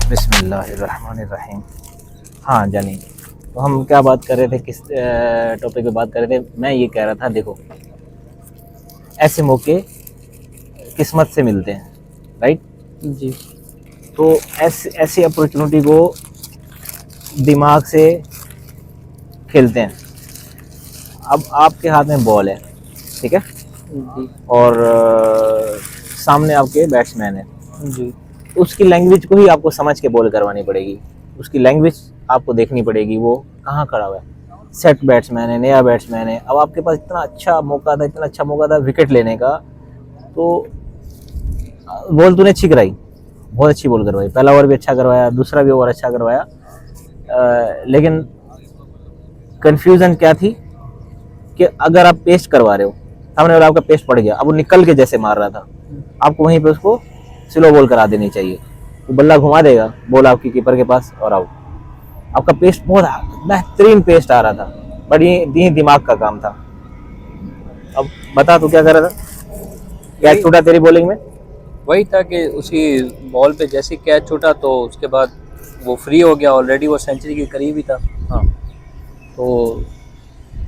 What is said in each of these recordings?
बिस्मिल्लाहिर्रहमानिर्रहीम। हाँ जानी, तो हम क्या बात कर रहे थे, किस टॉपिक पे बात कर रहे थे? मैं ये कह रहा था, देखो ऐसे मौके किस्मत से मिलते हैं, राइट जी। तो ऐसी अपॉर्चुनिटी को दिमाग से खेलते हैं। अब आपके हाथ में बॉल है, ठीक है, जी। और सामने आपके बैट्समैन है। जी। उसकी लैंग्वेज को ही आपको समझ के बॉल करवानी पड़ेगी। उसकी लैंग्वेज आपको देखनी पड़ेगी, वो कहाँ खड़ा हुआ है। सेट बैट्समैन है, नया बैट्समैन है। अब आपके पास इतना अच्छा मौका था विकेट लेने का, तो बॉल तूने अच्छी कराई, बहुत अच्छी बॉल करवाई। पहला ओवर भी अच्छा करवाया, दूसरा भी ओवर अच्छा करवाया, लेकिन कंफ्यूजन क्या थी कि अगर आप पेस्ट करवा रहे हो, सामने वाला आपका पेस्ट पड़ गया, अब वो निकल के जैसे मार रहा था, आपको वहीं पे उसको स्लो बॉल करा देनी चाहिए। वो बल्ला घुमा देगा, बॉल आपकी कीपर के पास और आउट। आपका पेस्ट बहुत बेहतरीन पेस्ट आ रहा था, बट ये दिमाग का काम था। अब बता तू क्या कर रहा था? कैच छूटा तेरी बॉलिंग में? वही था कि उसी बॉल पे जैसे कैच छूटा तो उसके बाद वो फ्री हो गया, ऑलरेडी वो सेंचुरी के करीब ही था। हाँ, तो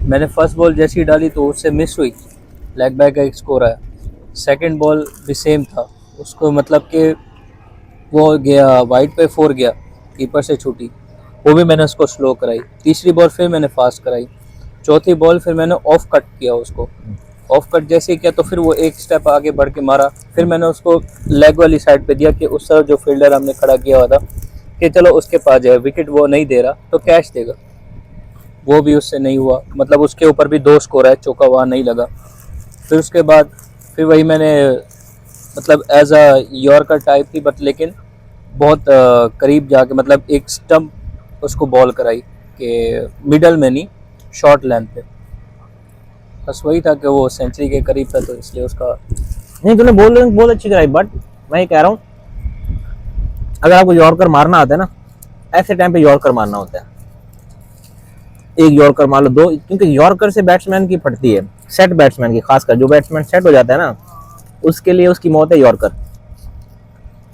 मैंने फर्स्ट बॉल जैसी डाली तो उससे मिस हुई, लेग बैक का एक स्कोर आया। सेकंड बॉल भी सेम था, उसको मतलब कि वो गया वाइड पे 4 गया, कीपर से छूटी, वो भी मैंने उसको स्लो कराई। तीसरी बॉल फिर मैंने फास्ट कराई। चौथी बॉल फिर मैंने ऑफ कट किया उसको। ऑफ कट जैसे किया तो फिर वो एक स्टेप आगे बढ़ के मारा। फिर मैंने उसको लेग वाली साइड पे दिया कि उस तरफ जो फील्डर हमने खड़ा किया हुआ था कि चलो उसके पास जाए, विकेट वो नहीं दे रहा तो कैच देगा। वो भी उससे नहीं हुआ, मतलब उसके ऊपर भी 2 स्कोर है, चौका वहाँ नहीं लगा। फिर उसके बाद फिर वही मैंने मतलब एज अ यॉर्कर टाइप थी, बट लेकिन बहुत करीब जाके मतलब एक स्टंप उसको बॉल कराई कि मिडल में नहीं, शॉर्ट लेंथ पे। बस वही था कि वो सेंचुरी के करीब था, तो इसलिए उसका नहीं, तूने बॉलिंग बहुत अच्छी कराई, बट मैं ये कह रहा हूँ, अगर आपको यॉर्कर मारना आता है ना, ऐसे टाइम पे यॉर्कर मारना होता है। एक यॉर्कर मार लो, 2, क्योंकि यॉर्कर से बैट्समैन की फटती है, सेट बैट्समैन की, खासकर जो बैट्समैन सेट हो जाता है ना, उसके लिए उसकी मौत है यॉर्कर,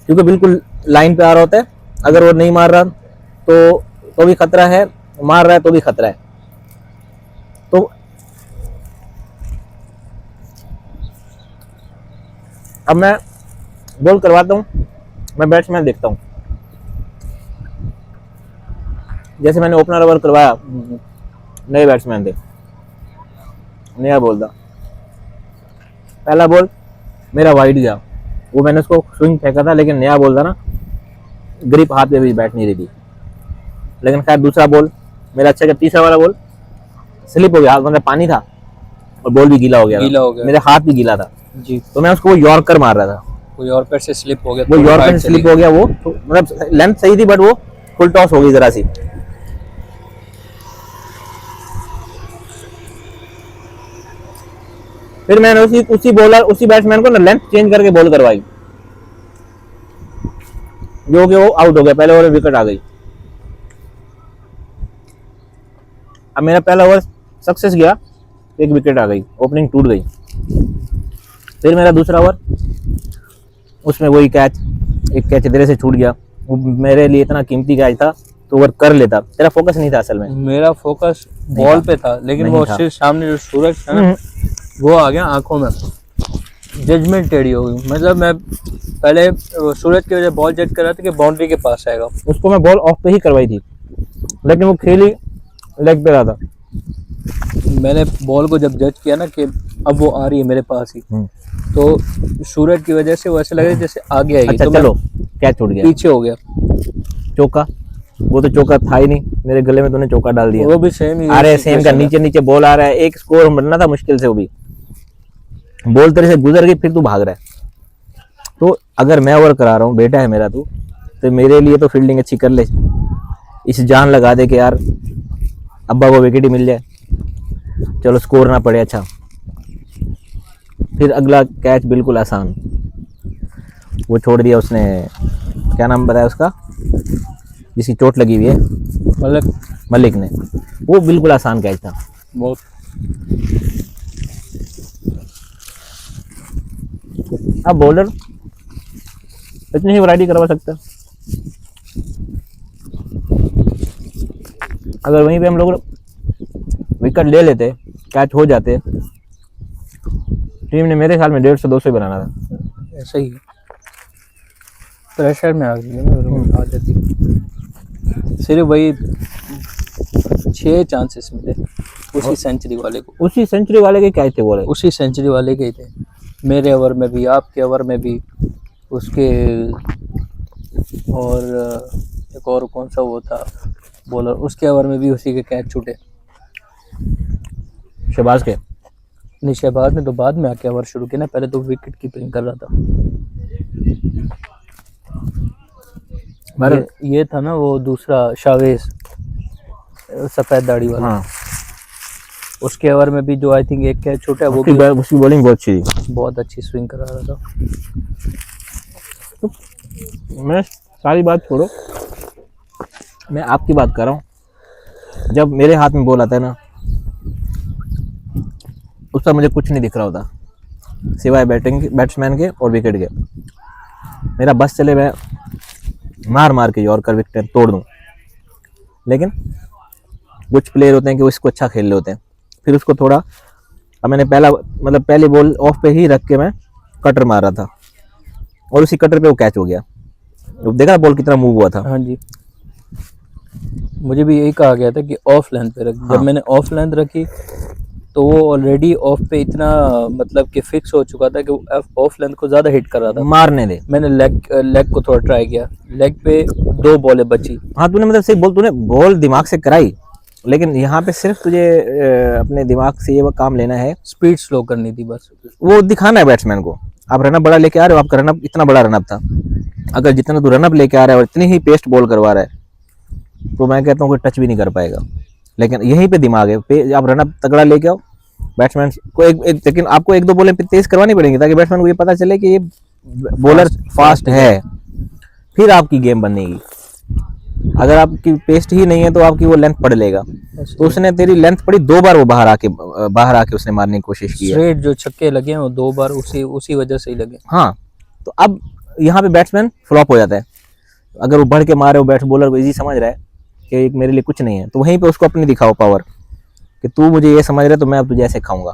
क्योंकि बिल्कुल लाइन पे आ रहा होता है। अगर वो नहीं मार रहा तो भी खतरा है, मार रहा है तो भी खतरा है। तो अब मैं बॉल करवाता हूँ, मैं बैट्समैन देखता हूँ। जैसे मैंने ओपनर ओवर करवाया, नए बैट्समैन थे, नया बॉल था, पहला बॉल मेरा वाइड गया, वो मैंने उसको स्विंग फेंका था, लेकिन नया बॉल था ना, ग्रिप हाथ में भी बैठ नहीं रही थी। लेकिन खैर दूसरा बॉल मेरा अच्छा गया। तीसरा वाला बॉल स्लिप हो गया, हाथ मतलब पानी था और बॉल भी गीला हो गया, मेरे हाथ भी गीला था जी, तो मैं उसको यॉर्कर मार रहा था, वो यॉर्कर से स्लिप हो गया, वो यॉर्कर से स्लिप हो गया। वो तो मतलब लेंथ सही थी, बट वो फुल टॉस हो गई जरा सी। फिर मैंने उसी बैट्समैन को ना लेंथ चेंज करके बॉल करवाई, जो कि वो आउट हो गया, पहले ओवर में विकेट आ गई। अब मेरा पहला ओवर सक्सेस गया, एक विकेट आ गई, ओपनिंग टूट गई। फिर मेरा दूसरा ओवर, उसमें वही कैच, एक कैच इधर से छूट गया, वो मेरे लिए इतना कीमती कैच था, तो ओवर कर लेता। तेरा फोकस नहीं था असल में? मेरा फोकस बॉल पे था, लेकिन वो सिर्फ सामने जो सूरज था ना, वो आ गया आंखों में, जजमेंट टेढ़ी हो गई। मतलब मैं पहले सूरज की वजह बॉल जज कर रहा था कि बाउंड्री के पास आएगा, उसको मैं बॉल ऑफ पे ही करवाई थी, लेकिन वो खेली लेग पे रहा था। मैंने बॉल को जब जज किया ना कि अब वो आ रही है मेरे पास ही, तो सूरज की वजह से वो ऐसे लग रहा है जैसे आगे आएगी। अच्छा, तो चलो कैच छूट गया, पीछे हो गया। चौका, वो तो चौका था ही नहीं, मेरे गले में तूने चौका डाल दिया। वो भी सेम ही, अरे सेम का नीचे बॉल आ रहा है, एक स्कोर बनना था मुश्किल से, वो भी बॉल तेरे से गुजर गई, फिर तू भाग रहा है। तो अगर मैं ओवर करा रहा हूँ, बेटा है मेरा तू, तो मेरे लिए तो फील्डिंग अच्छी कर ले, इस जान लगा दे कि यार अब्बा को विकेट ही मिल जाए, चलो स्कोर ना पड़े अच्छा। फिर अगला कैच बिल्कुल आसान, वो छोड़ दिया उसने, क्या नाम बताया उसका, जिसकी चोट लगी हुई है, मलिक ने, वो बिल्कुल आसान कैच था बहुत। अब बॉलर इतनी ही वैरायटी करवा सकता है। अगर वहीं पे हम लोग विकेट ले लेते, कैच हो जाते, टीम ने मेरे ख्याल में 150-200 बनाना था। ऐसा ही प्रेशर में आ गई ना, आ जाती। सिर्फ वही 6 चांसेस मिले उसी सेंचुरी वाले को, उसी सेंचुरी वाले के कैच थे वो, उसी सेंचुरी वाले के ही थे। मेरे ओवर में भी, आपके ओवर में भी, उसके और एक और कौन सा वो था बॉलर, उसके ओवर में भी उसी के कैच छूटे। शहबाज के। नहीं, शहबाज ने तो बाद में आके ओवर शुरू किया ना, पहले तो विकेट कीपिंग कर रहा था। ये था ना वो दूसरा शावेज, सफेद दाढ़ी वाला। हाँ, उसके ओवर में भी जो आई थिंक एक कैच छूटा, वो भी उसकी बॉलिंग बहुत अच्छी थी, बहुत अच्छी स्विंग करा रहा था। तो मैं सारी बात छोड़ो, मैं आपकी बात कर रहा हूँ। जब मेरे हाथ में बॉल आता है ना, उस पर मुझे कुछ नहीं दिख रहा होता सिवाय बैट्समैन के और विकेट के। मेरा बस चले, मैं मार मार के यॉर्कर विकेट तोड़ दूं। लेकिन कुछ प्लेयर होते हैं कि वो इसको अच्छा खेल रहे होते हैं, फिर उसको थोड़ा, अब मैंने पहली बॉल ऑफ पे ही रख के मैं कटर मार रहा था और उसी कटर पे वो कैच हो गया। देखा बॉल कितना मूव हुआ था। हाँ जी, मुझे भी यही कहा गया था कि ऑफ लेंथ पे रख। हाँ। जब मैंने ऑफ लेंथ रखी तो वो ऑलरेडी ऑफ पे इतना मतलब कि फिक्स हो चुका था कि वो ऑफ लेंथ को ज़्यादा हिट कर रहा था। मारने दे। मैंने लेग को थोड़ा ट्राई किया, लेग पे 2 बॉलें बची। हाँ, तूने मतलब सही तूने बॉल दिमाग से कराई, लेकिन यहाँ पे सिर्फ तुझे अपने दिमाग से ये वो काम लेना है, स्पीड स्लो करनी थी बस, वो दिखाना है बैट्समैन को। आप रनअप बड़ा लेके आ रहे हो, आपका रनअप इतना बड़ा रनअप था, अगर जितना तू रनअप लेके आ रहा है और इतनी ही पेस्ट बॉल करवा रहा है तो मैं कहता हूँ कोई टच भी नहीं कर पाएगा। लेकिन यहीं पे दिमाग है, आप रनअप तगड़ा लेके आओ, बैट्समैन को लेकिन आपको 1-2 बॉलें तेज करवानी पड़ेंगी ताकि बैट्समैन को ये पता चले कि ये बॉलर फास्ट है, फिर आपकी गेम बनेगी। अगर आपकी पेस्ट ही नहीं है तो आपकी वो लेंथ पड़ लेगा। तो उसने तेरी लेंथ पड़ी 2 बार, वो बाहर आके उसने मारने की कोशिश की है। स्ट्रेट जो छक्के लगे हैं वो 2 बार उसी वजह से ही लगे। हाँ, तो अब यहाँ पे बैट्समैन फ्लॉप हो जाता है। अगर वो बढ़ के मारे, वो बॉलर को इजी समझ रहा है कि मेरे लिए कुछ नहीं है, तो वहीं पे उसको अपनी दिखाओ पावर कि तू मुझे ये समझ रहा है तो मैं अब तुझे ऐसे खाऊंगा।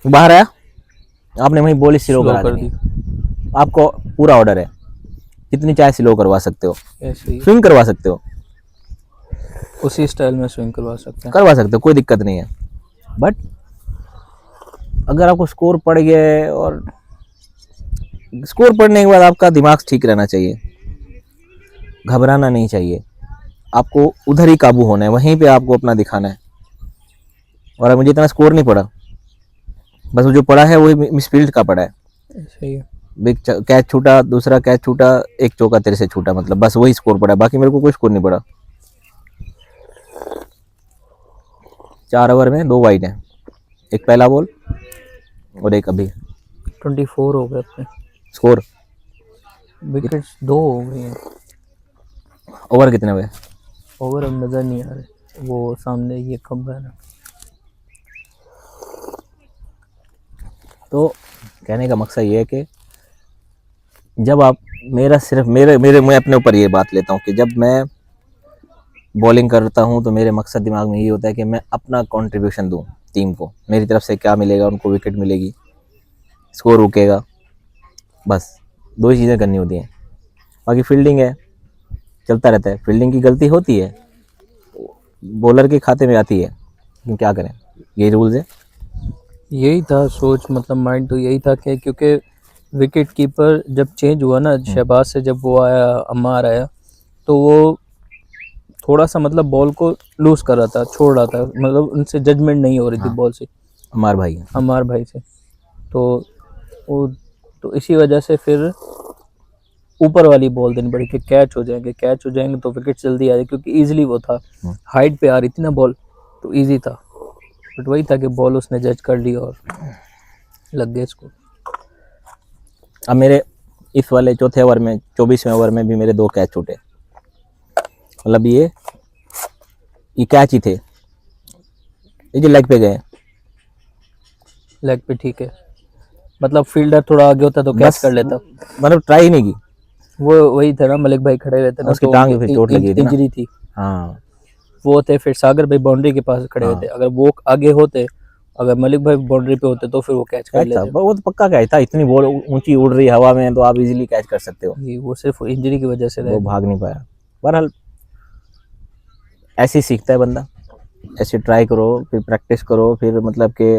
बाहर आया, आपने वहीं बॉल स्लो कर दी। आपको पूरा ऑर्डर है, जितनी चाहे स्लो करवा सकते हो, स्विंग करवा सकते हो, उसी स्टाइल में स्विंग करवा सकते हो, कोई दिक्कत नहीं है। बट अगर आपको स्कोर पड़ गया, और स्कोर पड़ने के बाद आपका दिमाग ठीक रहना चाहिए, घबराना नहीं चाहिए, आपको उधर ही काबू होना है, वहीं पे आपको अपना दिखाना है। और मुझे इतना स्कोर नहीं पड़ा, बस वो जो पड़ा है वो मिसफील्ड का पड़ा है। सही है। बिग कैच छूटा, दूसरा कैच छूटा, एक चौका तेरे से छूटा, मतलब बस वही स्कोर पड़ा है, बाकी मेरे को कोई स्कोर नहीं पड़ा। 4 ओवर में 2 वाइड है, एक पहला बॉल और एक अभी। 24 हो गए अपने स्कोर, विकेट्स 2 हो गए हैं। ओवर कितने हुए? ओवर अब नज़र नहीं आ रहे, वो सामने ये खंभा है ना। तो कहने का मकसद ये है कि जब आप मैं अपने ऊपर ये बात लेता हूँ कि जब मैं बॉलिंग करता हूँ तो मेरे मकसद दिमाग में ये होता है कि मैं अपना कंट्रीब्यूशन दूँ टीम को, मेरी तरफ से क्या मिलेगा, उनको विकेट मिलेगी, स्कोर रुकेगा, बस 2 ही चीज़ें करनी होती हैं। बाकी फील्डिंग है, चलता रहता है, फील्डिंग की गलती होती है, बॉलर के खाते में आती है, लेकिन क्या करें, यही रूल्स है। यही था सोच, मतलब माइंड तो यही था कि क्योंकि विकेट कीपर जब चेंज हुआ ना, शहबाज से जब वो आया, अम्मार आया, तो वो थोड़ा सा मतलब बॉल को लूज कर रहा था, छोड़ रहा था, मतलब उनसे जजमेंट नहीं हो रही थी बॉल से, अम्मार भाई से। तो इसी वजह से फिर ऊपर वाली बॉल देनी पड़ी कि कैच हो जाएंगे तो विकेट जल्दी आ जाए, क्योंकि इजीली वो था, हाइट पे आ रही थी ना बॉल, तो इजी था। बट वही था कि बॉल उसने जज कर ली और लग गया इसको। अब मेरे इस वाले चौथे ओवर में, 24वें ओवर में भी मेरे 2 कैच छूटे, मतलब ये कैच ही थे, ये जो लेग पे गए, लेग पे ठीक है, मतलब फील्डर थोड़ा आगे होता तो कैच कर लेता, मतलब ट्राई ही नहीं की। वो वही था ना, मलिक भाई खड़े हुए थे ना, उसकी टांग पे चोट लगी थी, इंजरी थी, हाँ वो थे, फिर सागर भाई बाउंड्री के पास खड़े हाँ। होते, अगर वो आगे होते, अगर मलिक भाई बाउंड्री पे होते तो फिर वो कैच कर कैच था, लेते। वो तो पक्का कैच था, इतनी बॉल ऊंची उड़ रही हवा में तो आप इजीली कैच कर सकते हो। ये वो सिर्फ इंजरी की वजह से रह वो गए। भाग नहीं पाया। बहरहाल ऐसे ही सीखता है बंदा, ऐसे ट्राई करो, फिर प्रैक्टिस करो, फिर मतलब कि,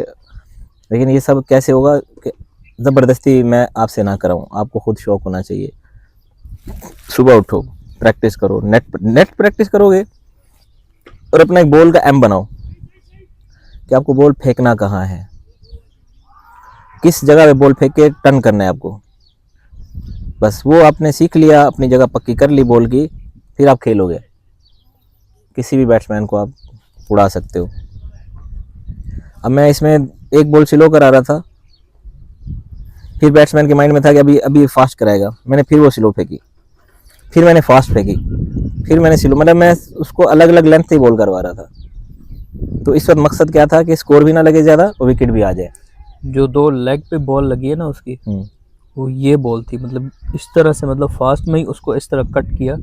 लेकिन ये सब कैसे होगा कि ज़बरदस्ती मैं आपसे ना कराऊं, आपको खुद शौक होना चाहिए। सुबह उठो, प्रैक्टिस करो, नेट प्रैक्टिस करोगे और अपना एक बॉल का एम बनाओ कि आपको बॉल फेंकना कहाँ है, किस जगह पे बॉल फेंक के टर्न करना है आपको। बस वो आपने सीख लिया, अपनी जगह पक्की कर ली बॉल की, फिर आप खेलोगे, किसी भी बैट्समैन को आप उड़ा सकते हो। अब मैं इसमें एक बॉल स्लो करा रहा था, फिर बैट्समैन के माइंड में था कि अभी अभी फास्ट कराएगा, मैंने फिर वो स्लो फेंकी, फिर मैंने फास्ट फेंकी, फिर मैंने स्लो, मतलब मैं उसको अलग अलग लेंथ से बॉल करवा रहा था। तो इस वक्त मकसद क्या था कि स्कोर भी ना लगे ज़्यादा और विकेट भी आ जाए। जो 2 लेग पे बॉल लगी है ना उसकी, वो ये बॉल थी, मतलब इस तरह से, मतलब फास्ट में ही उसको इस तरह कट किया,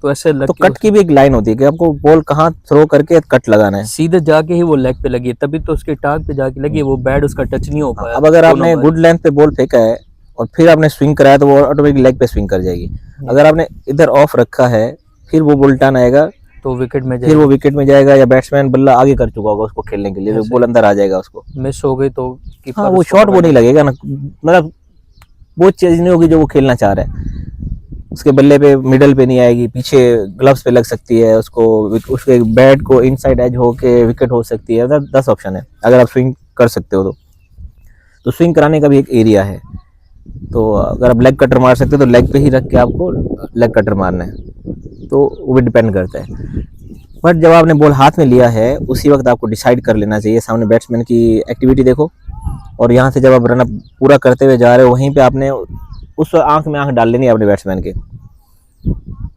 तो ऐसे लग तो के कट की भी एक लाइन होती है कि आपको बॉल कहाँ थ्रो करके कट लगाना है। सीधे जाके ही वो लेग पे लगी है, तभी तो उसकी टांग पे जाके लगी है, वो बैट उसका टच नहीं हो पाया। अब अगर दोनों आपने बार। गुड लेंथ पे बॉल फेंका है और फिर आपने स्विंग कराया तो वो ऑटोमेटिक लेग पे स्विंग कर जाएगी। अगर आपने इधर ऑफ रखा है, फिर वो बॉल टर्न आएगा, तो विकेट में फिर वो विकेट में जाएगा, या बैट्समैन बल्ला आगे कर चुका होगा उसको खेलने के लिए, तो ऐसे। बॉल अंदर आ जाएगा उसको। मिस हो गई तो हाँ, कीपर वो उसको शॉट वो पकड़ नहीं लगेगा ना, मतलब वो चीज नहीं होगी जो वो खेलना चाह रहा है। उसके बल्ले पे मिडल पे नहीं आएगी, पीछे ग्लव्स पे लग सकती है उसको, उसके बैट को इनसाइड एज होके विकेट हो सकती है। 10 ऑप्शन है अगर आप स्विंग कर सकते हो तो स्विंग कराने का भी एक एरिया है। तो अगर आप लेग कटर मार सकते हो तो लेग पे ही रख के आपको लेग कटर मारना है, तो वो भी डिपेंड करता है। बट जब आपने बॉल हाथ में लिया है उसी वक्त आपको डिसाइड कर लेना चाहिए, सामने बैट्समैन की एक्टिविटी देखो, और यहाँ से जब आप रन अप पूरा करते हुए जा रहे हो वहीं पे आपने उस आंख में आंख डाल लेनी है अपने बैट्समैन के।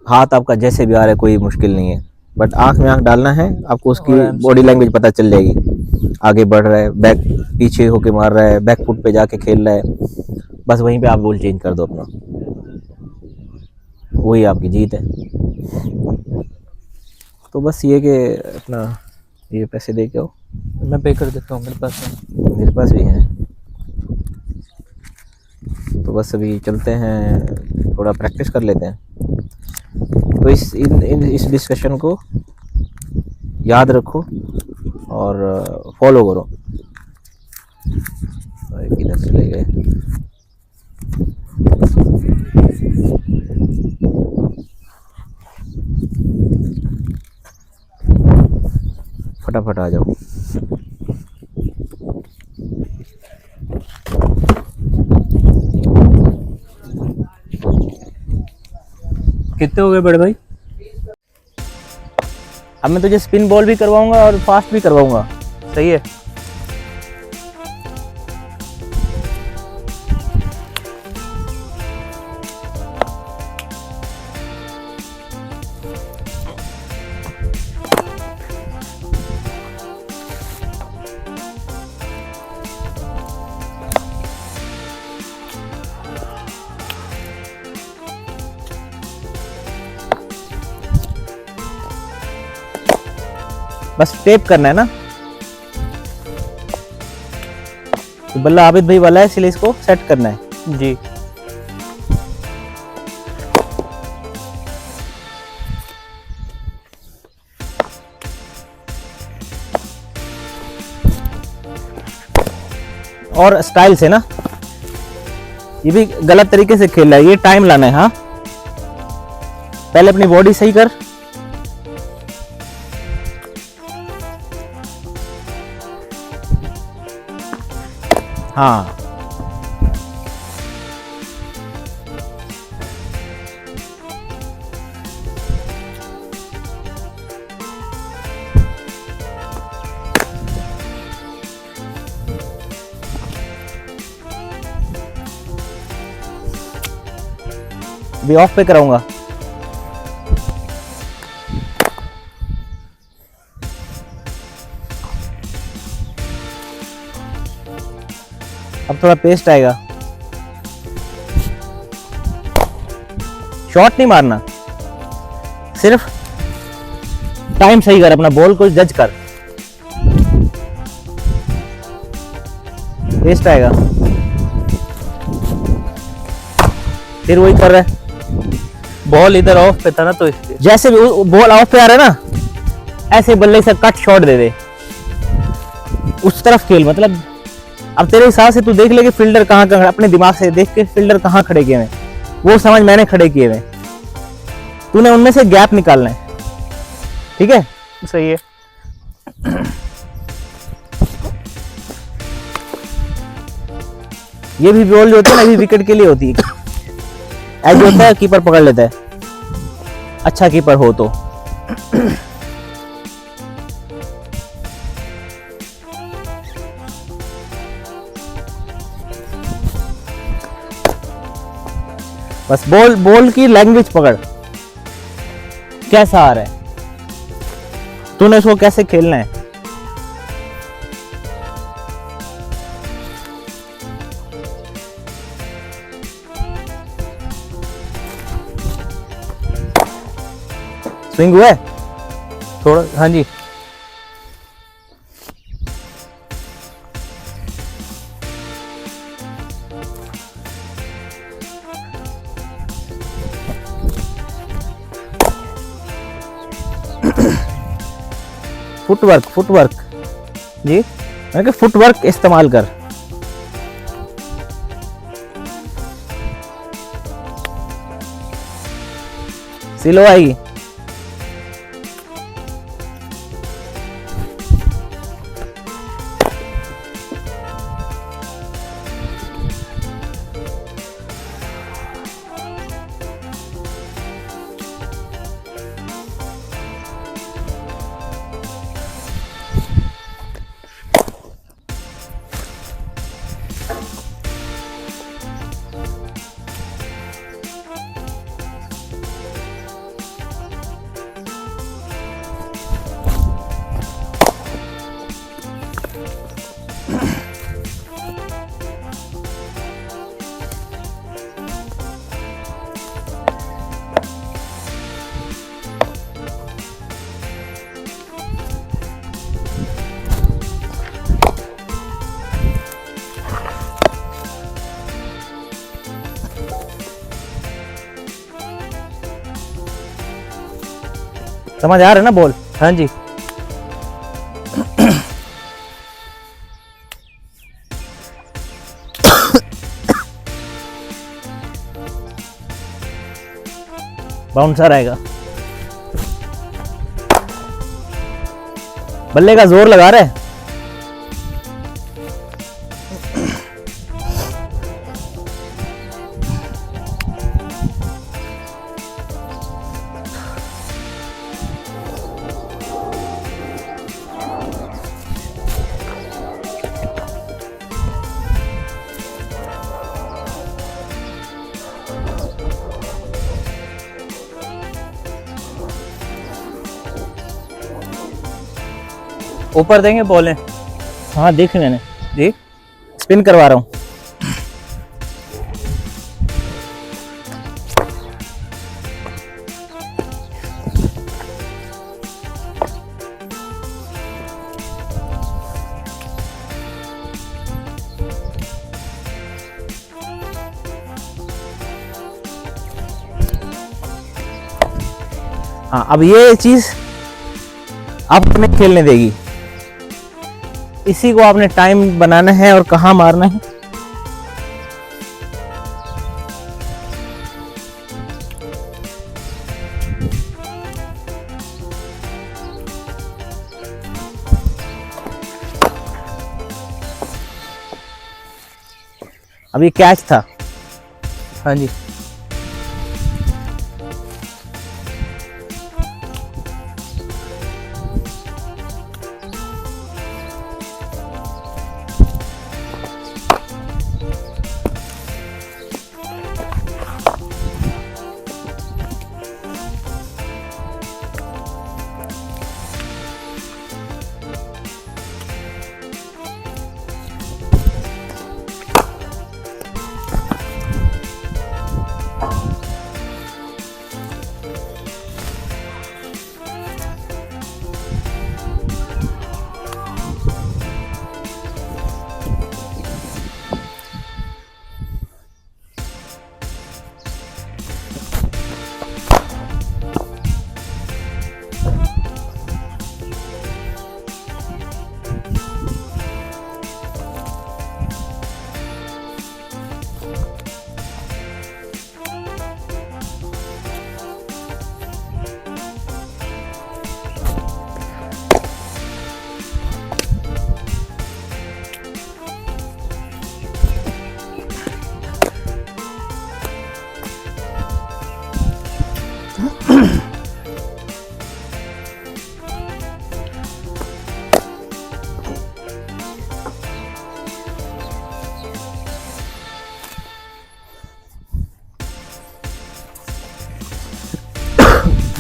हाथ आपका जैसे भी आ रहा है कोई मुश्किल नहीं है, बट आंख में आंख डालना है आपको, उसकी बॉडी लैंग्वेज पता चल जाएगी। आगे बढ़ रहा है, बैक पीछे होके मार रहा है, बैक फुट पे जाके खेल रहा है, बस वहीं पे आप बॉल चेंज कर दो अपना, वही आपकी जीत है। तो बस ये कि अपना ये पैसे दे के आओ, मैं पे कर देता हूँ, मेरे पास है। मेरे पास भी हैं। तो बस अभी चलते हैं, थोड़ा प्रैक्टिस कर लेते हैं। तो इस डिस्कशन को याद रखो और फॉलो करो। किधर चले गए? फटाफट आ जाओ। कितने हो गए बड़े भाई? अब मैं तुझे स्पिन बॉल भी करवाऊंगा और फास्ट भी करवाऊंगा, सही है? बस टेप करना है ना, तो बल्ला आबिद भाई वाला है इसलिए इसको सेट करना है जी। और स्टाइल से ना, ये भी गलत तरीके से खेल रहा है, ये टाइम लाना है। हाँ, पहले अपनी बॉडी सही कर, हाँ भी ऑफ पे कराऊंगा। अब थोड़ा पेस्ट आएगा, शॉट नहीं मारना, सिर्फ टाइम सही कर, अपना बॉल को जज कर। वेस्ट आएगा, फिर वही कर रहा है। बॉल इधर ऑफ पे था ना, तो इसलिए। जैसे भी बॉल ऑफ पे आ रहा है ना, ऐसे बल्ले से कट शॉट दे दे, उस तरफ खेल। मतलब अब तेरे हिसाब से तू देख ले कि फील्डर कहाँ कहाँ, अपने दिमाग से देख के फील्डर कहाँ खड़े किए हैं, वो समझ मैंने खड़े किए हुए। तूने उनमें से गैप निकालना है, ठीक है? सही है। ये भी बॉल जो होती है ना, ये भी विकेट के लिए होती है। ऐसे होता है, कीपर पकड़ लेता है, अच्छा कीपर हो तो। बस बॉल की लैंग्वेज पकड़, कैसा आ रहा है, तूने उसको कैसे खेलना है। स्विंग हुआ है थोड़ा, हाँ जी। फुटवर्क जी, मैंने कहा फुटवर्क इस्तेमाल कर। स्लो आएगी। समझ आ रहा है ना बॉल? हाँ जी। बाउंसर आएगा, बल्ले का जोर लगा रहा है। ऊपर देंगे बॉलें? हाँ देख मैंने जी। स्पिन करवा रहा हूँ। हाँ अब ये चीज आपको नहीं खेलने देगी, इसी को आपने टाइम बनाना है और कहाँ मारना है। अभी कैच था। हाँ जी।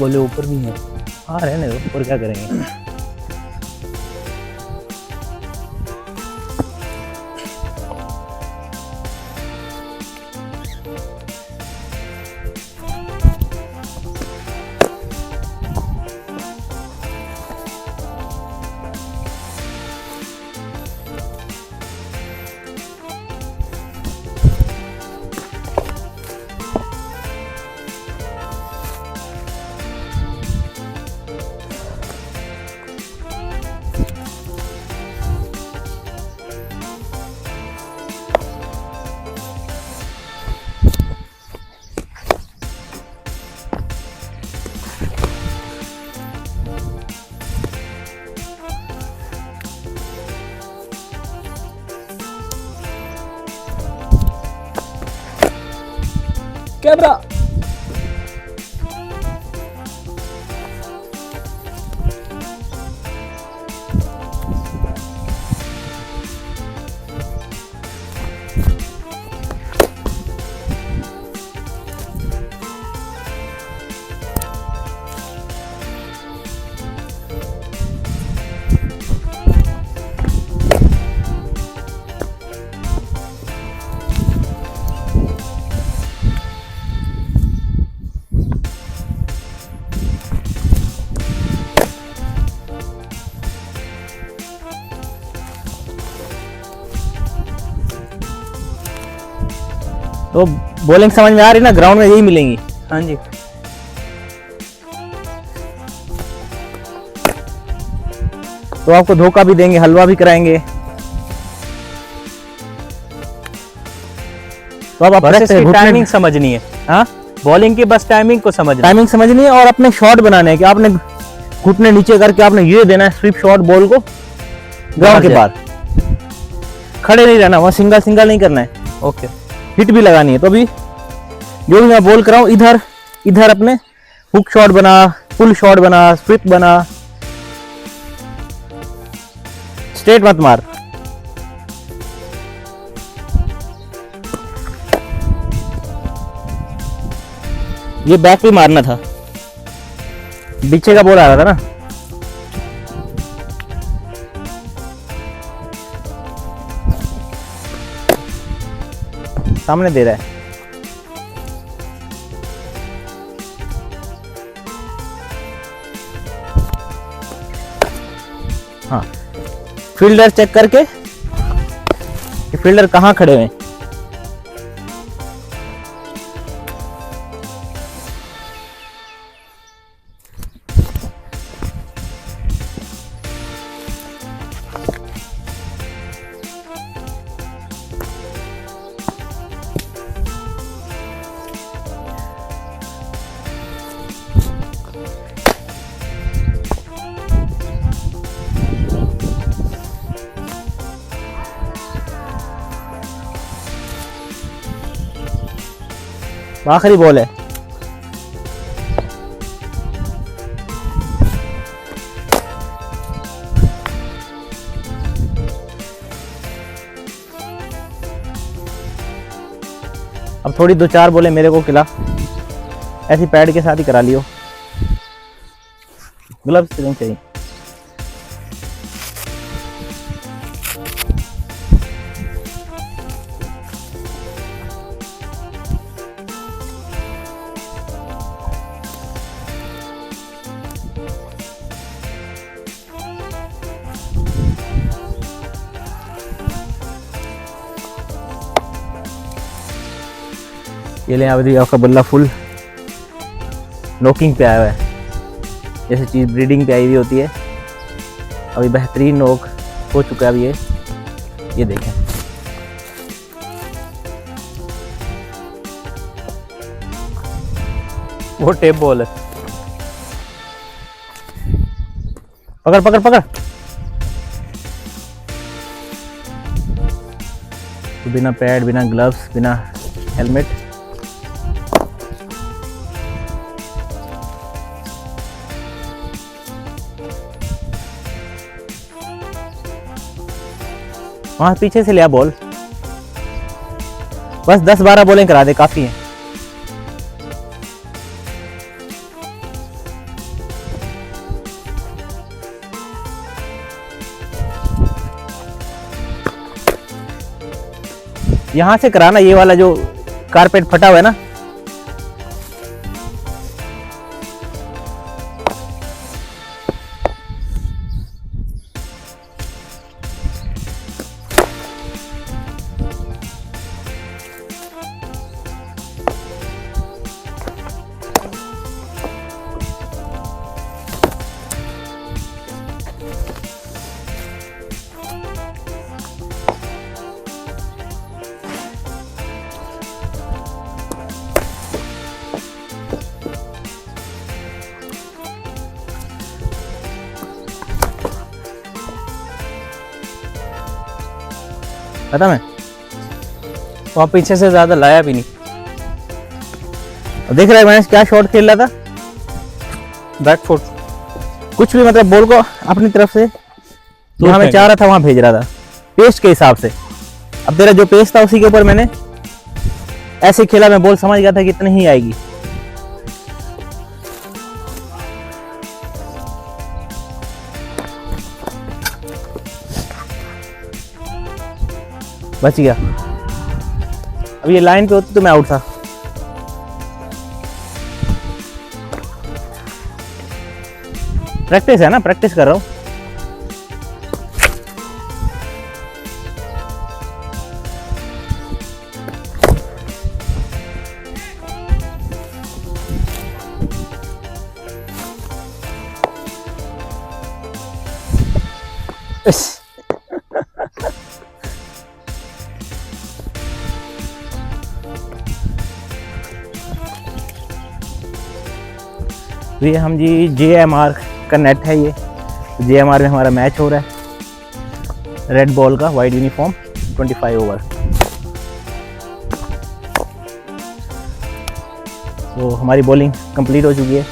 बोले ऊपर भी है। हाँ रहने दो, और क्या करेंगे। कैमरा। तो बॉलिंग समझ में आ रही ना, ग्राउंड में यही मिलेंगी। हाँ जी। तो आपको धोखा भी देंगे, हलवा भी कराएंगे। तो अब आप बस रखते हैं, इसकी घुटने- टाइमिंग समझनी है। हाँ बॉलिंग की बस टाइमिंग को समझना है। टाइमिंग समझनी है, और अपने शॉट बनाने हैं कि आपने घुटने नीचे करके आपने ये देना है स्वीप शॉट बॉल को ग्राउंड के जाए। बाहर। खड़े नहीं रहना, वहां सिंगल सिंगल नहीं करना है, ओके। हिट भी लगानी है। तो अभी जो भी मैं बॉल कराऊं, इधर इधर अपने हुक शॉट बना, पुल शॉट बना, स्वीप बना, स्ट्रेट मत मार। ये बैक पे मारना था, पीछे का बॉल आ रहा था ना। सामने दे रहा है। हाँ, फील्डर चेक करके कि फील्डर कहाँ खड़े हुए हैं। आखिरी बॉल है। अब थोड़ी 2-4 बॉलें मेरे को खिला, ऐसी पैड के साथ ही करा लियो। ग्लव्स नहीं चाहिए। ये ले अभी आपका बल्ला फुल नोकिंग पे आया हुआ है, जैसे चीज़ ब्रीडिंग पे आई हुई होती है। अभी बेहतरीन नोक हो चुका है। अभी ये देखें, वो टेप बॉल है। पकड़ पकड़ पकड़। तो बिना पैड, बिना ग्लव्स, बिना हेलमेट वहां पीछे से लिया बॉल। बस 10-12 बॉलिंग करा दे, काफी है। यहाँ से कराना, ये वाला जो कारपेट फटा हुआ है ना, पता मैं वहाँ पीछे से ज्यादा लाया भी नहीं। देख रहा है मैंने क्या शॉट खेल रहा था, बैक फुट कुछ भी मतलब बॉल को अपनी तरफ से जहाँ मैं चाह रहा था वहां भेज रहा था पेस्ट के हिसाब से। अब तेरा जो पेस्ट था उसी के ऊपर मैंने ऐसे खेला, मैं बॉल समझ गया था कि इतनी ही आएगी। बच गया। अब ये लाइन पे होती तो मैं आउट था। प्रैक्टिस है ना, प्रैक्टिस कर रहा हूँ। ये हम जी JMR का नेट है, ये JMR में हमारा मैच हो रहा है। रेड बॉल का वाइट यूनिफॉर्म 25 ओवर। तो हमारी बॉलिंग कंप्लीट हो चुकी है।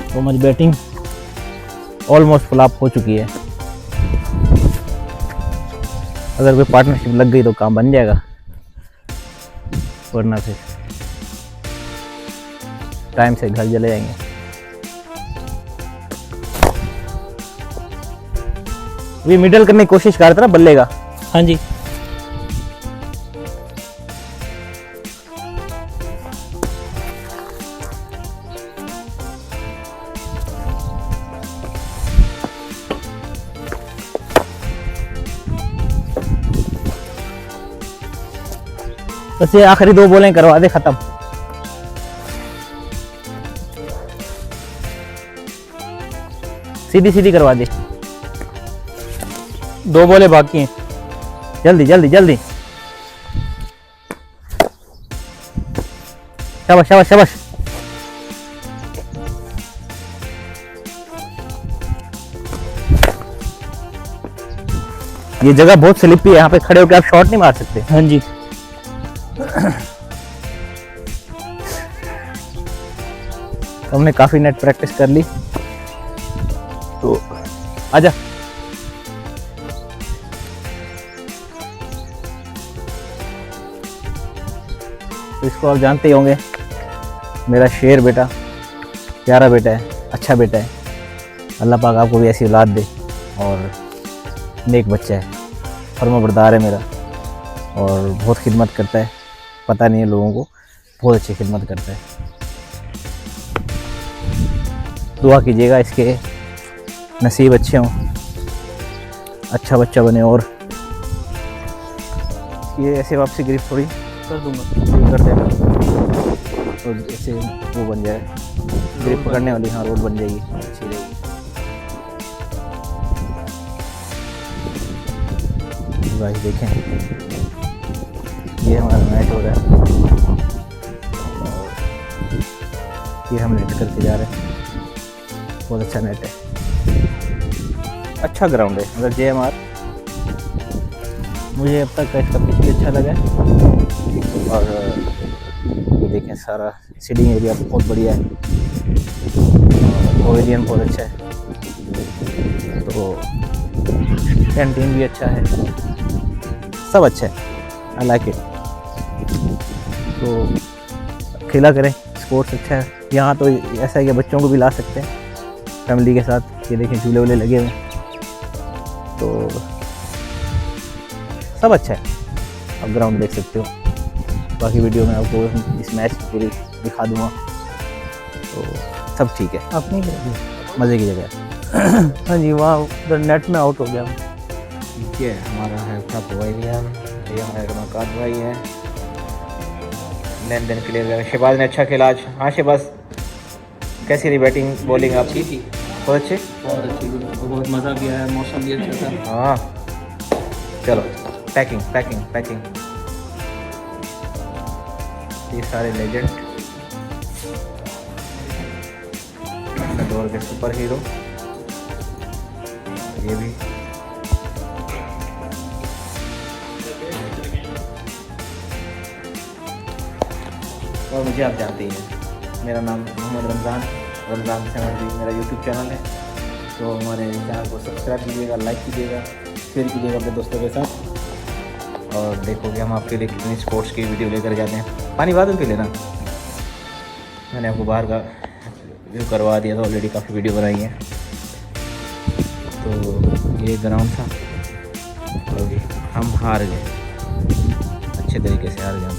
तो हमारी बैटिंग ऑलमोस्ट फ्लॉप हो चुकी है। अगर कोई पार्टनरशिप लग गई तो काम बन जाएगा, वरना फिर टाइम से घर चले जाएंगे। ये मिडल करने की कोशिश कर रहा था ना बल्ले का। हाँ जी, बस ये आखिरी 2 बॉलें करवा दे, खत्म। सीधी सीधी करवा दे, 2 बॉलें बाकी हैं। जल्दी जल्दी जल्दी। शाबाश शाबाश शाबाश। ये जगह बहुत स्लिपी है, यहाँ पे खड़े होकर आप शॉट नहीं मार सकते। हाँ जी, हमने काफी नेट प्रैक्टिस कर ली, तो आजा। तो इसको आप जानते ही होंगे, मेरा शेर बेटा, प्यारा बेटा है, अच्छा बेटा है। अल्लाह पाक आपको भी ऐसी औलाद दे, और नेक बच्चा है, फर्माबरदार है मेरा, और बहुत खिदमत करता है। पता नहीं है लोगों को, बहुत अच्छी खिदमत करता है। दुआ कीजिएगा इसके नसीब अच्छे हों, अच्छा बच्चा बने, और ये ऐसे वापसी ग्रिप थोड़ी कर दूंगा, कर देना, तो ऐसे वो बन जाए, ग्रिप पकड़ने वाली। हाँ, रोड बन जाएगी, अच्छी रहेगी। गाइस देखें, ये हमारा मैच हो रहा है, और ये हम नेट करके जा रहे हैं। बहुत अच्छा नेट है, अच्छा ग्राउंड है। मतलब JMR मुझे अब तक का इसका पिच भी अच्छा लगा है। और ये देखें, सारा सीटिंग एरिया बहुत बढ़िया है, पवेलियन बहुत अच्छा है, तो कैंटीन भी अच्छा है, सब अच्छा है। I like it. तो खेला करें, स्पोर्ट्स अच्छा है। यहाँ तो ऐसा है कि बच्चों को भी ला सकते हैं फैमिली के साथ। ये देखें झूले वूले लगे हुए हैं, तो सब अच्छा है। आप ग्राउंड देख सकते हो। बाकी वीडियो में आपको इस मैच पूरी दिखा दूँगा, तो सब ठीक है, अपनी मज़े की जगह है। हाँ जी, वहाँ उधर नेट में आउट हो गया। ये हमारा है अपना पवेलियन, ये हमारे रमाकांत भाई है। लेन देन क्लियर कर। शहबाज ने अच्छा खेला आज। हाँ शहबाज, कैसी रही बैटिंग बॉलिंग आपकी? बहुत अच्छी, बहुत मज़ा भी आया, मौसम भी अच्छा था। हाँ चलो पैकिंग पैकिंग पैकिंग। ये सारे लेजेंड, दौर के सुपर हीरो, ये भी। और मुझे आप जानते ही हैं, मेरा नाम मोहम्मद रमज़ान सैमरी मेरा यूट्यूब चैनल है। तो हमारे चैनल को सब्सक्राइब कीजिएगा, लाइक कीजिएगा, शेयर कीजिएगा अपने दोस्तों के साथ। और देखोगे हम आपके लिए कितनी स्पोर्ट्स की वीडियो लेकर जाते हैं। पानी बाद में पी लेना, मैंने आपको बाहर का व्यू करवा दिया था ऑलरेडी, काफ़ी वीडियो बनाई है। तो ये ग्राउंड था और हम हार गए, अच्छे तरीके से हार गए हम।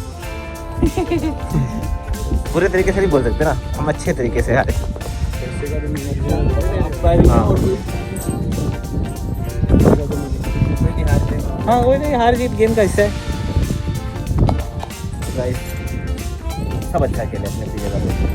पूरे तरीके से नहीं बोल सकते ना, हम अच्छे तरीके से हारे। हाँ वही नहीं, हार जीत गेम का हिस्सा है। सब अच्छा खेले अपने जगह पे।